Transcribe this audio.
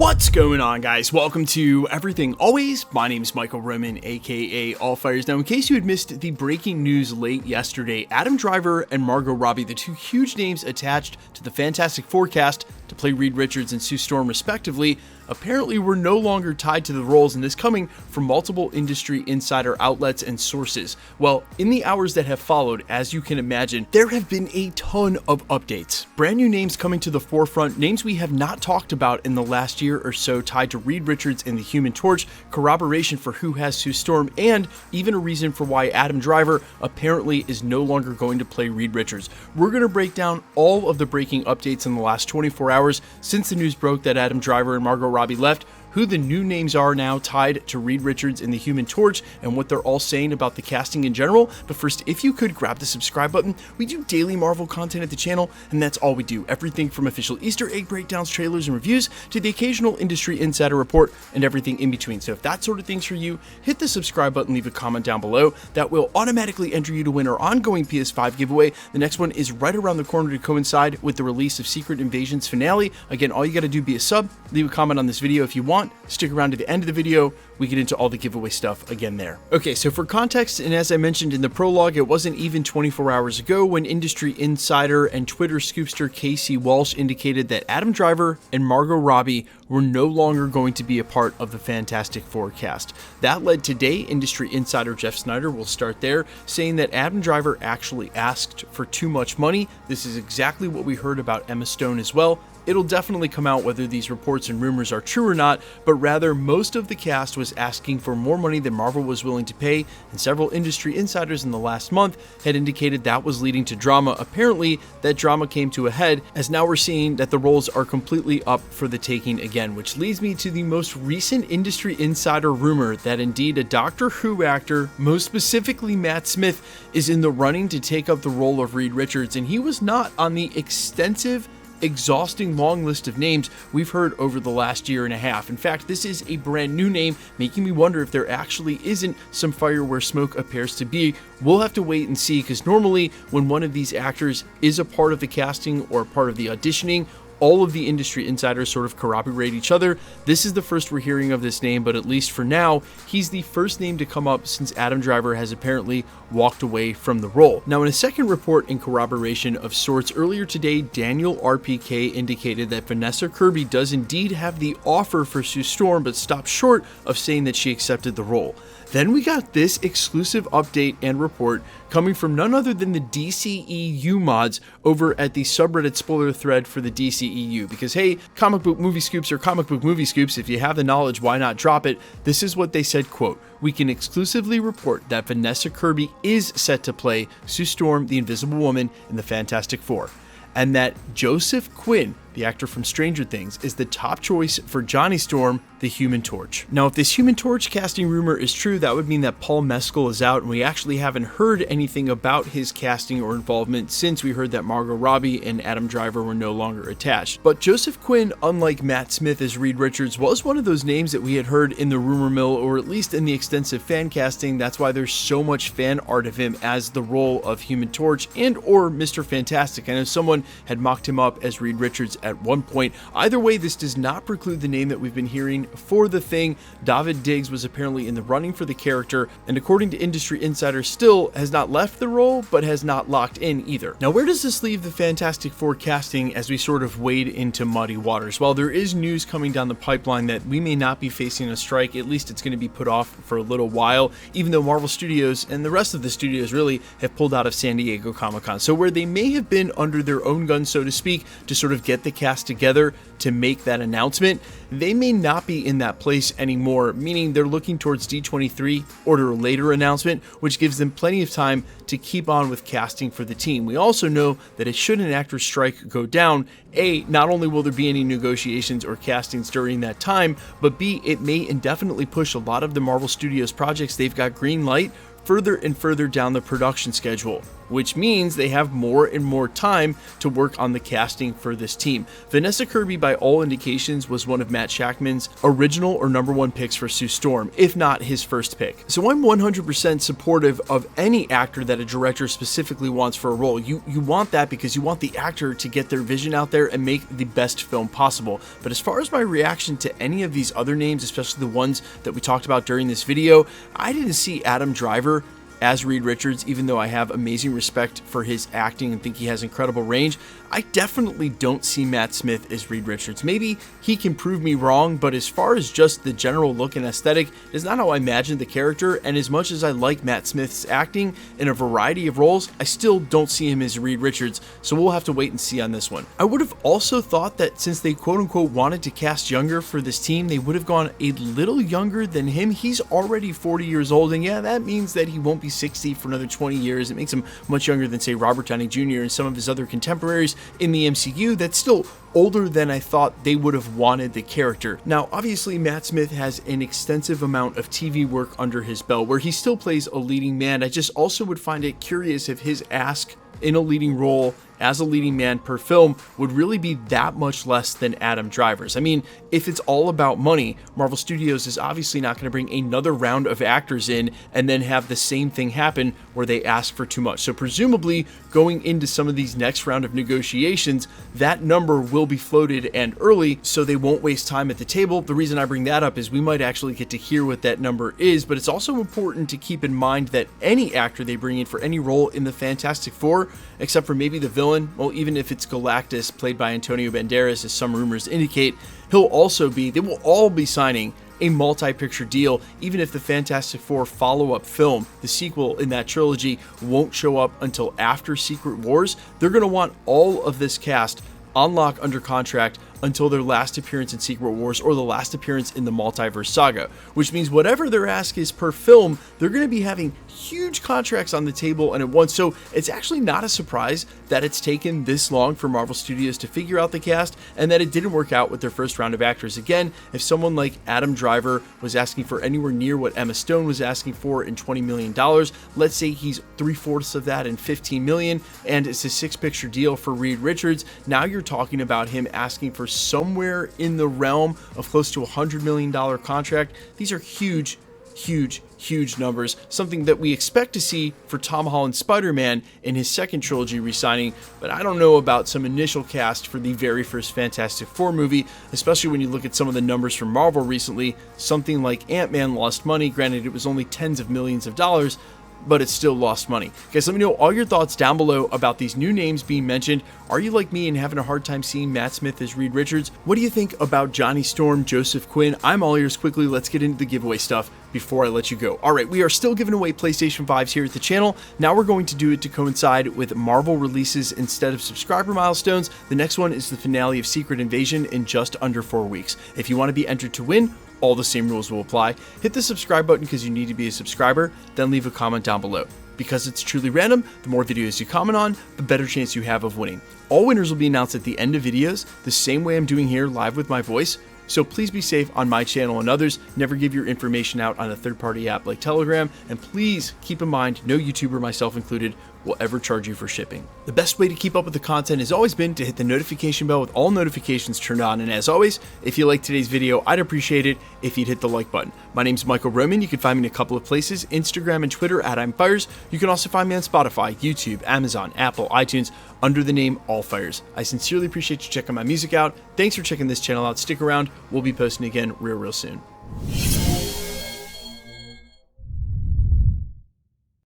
What's going on, guys? Welcome to Everything Always. My name is Michael Roman, aka Allfires. Now, in case you had missed the breaking news late yesterday, Adam Driver and Margot Robbie, the two huge names attached to the Fantastic Four cast to play Reed Richards and Sue Storm respectively, apparently were no longer tied to the roles, and this coming from multiple industry insider outlets and sources. Well, in the hours that have followed, as you can imagine, there have been a ton of updates. Brand new names coming to the forefront, names we have not talked about in the last year or so tied to Reed Richards and the Human Torch, corroboration for who has Sue Storm, and even a reason for why Adam Driver apparently is no longer going to play Reed Richards. We're going to break down all of the breaking updates in the last 24 hours since the news broke that Adam Driver and Margot Robbie left, who the new names are now tied to Reed Richards and the Human Torch, and what they're all saying about the casting in general. But first, if you could grab the subscribe button. We do daily Marvel content at the channel, and that's all we do. Everything from official Easter egg breakdowns, trailers, and reviews, to the occasional industry insider report, and everything in between. So if that sort of thing's for you, hit the subscribe button, leave a comment down below. That will automatically enter you to win our ongoing PS5 giveaway. The next one is right around the corner to coincide with the release of Secret Invasion's finale. Again, all you gotta do be a sub, leave a comment on this video if you want. Stick around to the end of the video, we get into all the giveaway stuff again there. Okay, so for context, and as I mentioned in the prologue, it wasn't even 24 hours ago when industry insider and Twitter scoopster Casey Walsh indicated that Adam Driver and Margot Robbie were no longer going to be a part of the Fantastic Four cast. That led today, industry insider Jeff Snyder, will start there, saying that Adam Driver actually asked for too much money. This is exactly what we heard about Emma Stone as well. It'll definitely come out whether these reports and rumors are true or not, but rather most of the cast was asking for more money than Marvel was willing to pay, and several industry insiders in the last month had indicated that was leading to drama. Apparently, that drama came to a head, as now we're seeing that the roles are completely up for the taking again, which leads me to the most recent industry insider rumor that indeed a Doctor Who actor, most specifically Matt Smith, is in the running to take up the role of Reed Richards, and he was not on the exhausting long list of names we've heard over the last year and a half. In fact, this is a brand new name, making me wonder if there actually isn't some fire where smoke appears to be. We'll have to wait and see, because normally when one of these actors is a part of the casting or part of the auditioning, all of the industry insiders sort of corroborate each other. This is the first we're hearing of this name, but at least for now, he's the first name to come up since Adam Driver has apparently walked away from the role. Now, in a second report in corroboration of sorts, earlier today, Daniel RPK indicated that Vanessa Kirby does indeed have the offer for Sue Storm, but stopped short of saying that she accepted the role. Then we got this exclusive update and report coming from none other than the DCEU mods over at the subreddit spoiler thread for the DCEU. Because hey, comic book movie scoops are comic book movie scoops. If you have the knowledge, why not drop it? This is what they said, quote, "We can exclusively report that Vanessa Kirby is set to play Sue Storm, the Invisible Woman, in the Fantastic Four, and that Joseph Quinn, the actor from Stranger Things, is the top choice for Johnny Storm, the Human Torch." Now, if this Human Torch casting rumor is true, that would mean that Paul Mescal is out, and we actually haven't heard anything about his casting or involvement since we heard that Margot Robbie and Adam Driver were no longer attached. But Joseph Quinn, unlike Matt Smith as Reed Richards, was one of those names that we had heard in the rumor mill, or at least in the extensive fan casting. That's why there's so much fan art of him as the role of Human Torch and or Mr. Fantastic. I know someone had mocked him up as Reed Richards at one point. Either way, this does not preclude the name that we've been hearing for the Thing. David Diggs was apparently in the running for the character, and according to industry insiders, still has not left the role, but has not locked in either. Now, where does this leave the Fantastic Four casting as we sort of wade into muddy waters? Well, there is news coming down the pipeline that we may not be facing a strike. At least it's going to be put off for a little while, even though Marvel Studios and the rest of the studios really have pulled out of San Diego Comic-Con. So where they may have been under their own gun, so to speak, to sort of get the cast together to make that announcement, they may not be in that place anymore, meaning they're looking towards D23 or a later announcement, which gives them plenty of time to keep on with casting for the team. We also know that should an actor's strike go down, A, not only will there be any negotiations or castings during that time, but B, it may indefinitely push a lot of the Marvel Studios projects they've got green light further and further down the production schedule. which means they have more and more time to work on the casting for this team. Vanessa Kirby, by all indications, was one of Matt Shakman's original or #1 picks for Sue Storm, if not his first pick. So I'm 100% supportive of any actor that a director specifically wants for a role. You want that because you want the actor to get their vision out there and make the best film possible. But as far as my reaction to any of these other names, especially the ones that we talked about during this video, I didn't see Adam Driver as Reed Richards, even though I have amazing respect for his acting and think he has incredible range. I definitely don't see Matt Smith as Reed Richards. Maybe he can prove me wrong, but as far as just the general look and aesthetic, it's not how I imagined the character, and as much as I like Matt Smith's acting in a variety of roles, I still don't see him as Reed Richards, so we'll have to wait and see on this one. I would have also thought that since they quote-unquote wanted to cast younger for this team, they would have gone a little younger than him. He's already 40 years old, and yeah, that means that he won't be 60 for another 20 years. It makes him much younger than, say, Robert Downey Jr. and some of his other contemporaries in the MCU. That's still older than I thought they would have wanted the character. Now, obviously, Matt Smith has an extensive amount of TV work under his belt where he still plays a leading man. I just also would find it curious if his ask in a leading role as a leading man per film would really be that much less than Adam Driver's. I mean, if it's all about money, Marvel Studios is obviously not going to bring another round of actors in and then have the same thing happen where they ask for too much. So presumably going into some of these next round of negotiations, that number will be floated and early, so they won't waste time at the table. The reason I bring that up is we might actually get to hear what that number is, but it's also important to keep in mind that any actor they bring in for any role in the Fantastic Four, except for maybe the villain, well, even if it's Galactus, played by Antonio Banderas, as some rumors indicate, they will all be signing a multi-picture deal, even if the Fantastic Four follow-up film, the sequel in that trilogy, won't show up until after Secret Wars. They're going to want all of this cast on lock under contract until their last appearance in Secret Wars or the last appearance in the Multiverse Saga, which means whatever their ask is per film, they're going to be having huge contracts on the table and at once. So it's actually not a surprise that it's taken this long for Marvel Studios to figure out the cast and that it didn't work out with their first round of actors. Again, if someone like Adam Driver was asking for anywhere near what Emma Stone was asking for in $20 million, let's say he's 3/4 of that in $15 million, and it's a 6-picture deal for Reed Richards, now you're talking about him asking for somewhere in the realm of close to $100 million contract. These are huge numbers, something that we expect to see for Tom Holland's Spider-Man in his second trilogy re-signing, but I don't know about some initial cast for the very first Fantastic Four movie, especially when you look at some of the numbers from Marvel recently. Something like Ant-Man lost money, granted it was only tens of millions of dollars, but it still lost money. Guys, let me know all your thoughts down below about these new names being mentioned. Are you like me and having a hard time seeing Matt Smith as Reed Richards? What do you think about Johnny Storm, Joseph Quinn? I'm all ears. Quickly, let's get into the giveaway stuff before I let you go. All right, we are still giving away PlayStation 5s here at the channel. Now we're going to do it to coincide with Marvel releases instead of subscriber milestones. The next one is the finale of Secret Invasion in just under 4 weeks. If you want to be entered to win, all the same rules will apply. Hit the subscribe button because you need to be a subscriber, then leave a comment down below. Because it's truly random, the more videos you comment on, the better chance you have of winning. All winners will be announced at the end of videos, the same way I'm doing here live with my voice. So please be safe on my channel and others. Never give your information out on a third-party app like Telegram, and please keep in mind no YouTuber, myself included, will ever charge you for shipping. The best way to keep up with the content has always been to hit the notification bell with all notifications turned on, and as always, if you liked today's video, I'd appreciate it if you'd hit the like button. My name's Michael Roman. You can find me in a couple of places, Instagram and Twitter at I'mFires. You can also find me on Spotify, YouTube, Amazon, Apple, iTunes, under the name AllFires. I sincerely appreciate you checking my music out. Thanks for checking this channel out. Stick around. We'll be posting again real soon.